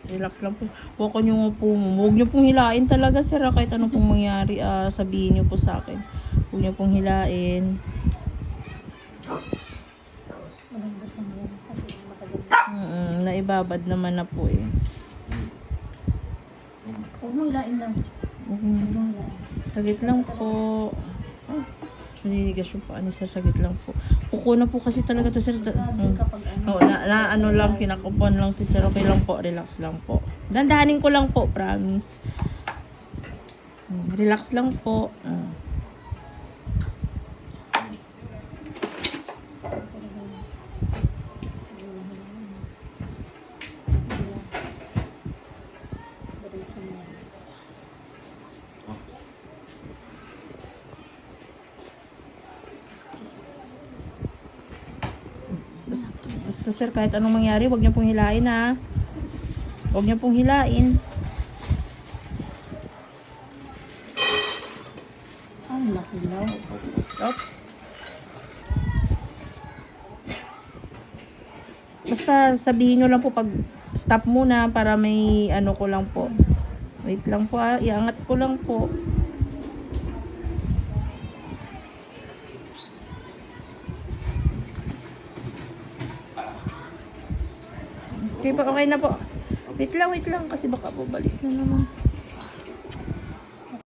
Relax lang po. Huwag nyo nga po. Huwag nyo pong hilain talaga, sir. Kahit anong pong mangyari, sabihin nyo po sa akin. Huwag nyo pong hilain. Naibabad naman na po eh. Huwag mo hilain lang. Sagit lang po. Naninigas yung paa ni sir. Sagit lang po. Kuko na po kasi talaga to, sir. Ano lang, kinakupon lang si sir. Okay lang po. Relax lang po. Dandahanin ko lang po. Promise. Relax lang po. Basta sir, kahit anong mangyari, huwag niyo pong hilain ha. Huwag niyo pong hilain. Ang laki lang. Oops. Basta sabihin nyo lang po pag stop muna para may ano ko lang po. Wait lang po ha. Iangat ko lang po. Okay po, okay na po. Wait lang kasi baka bumalik na naman.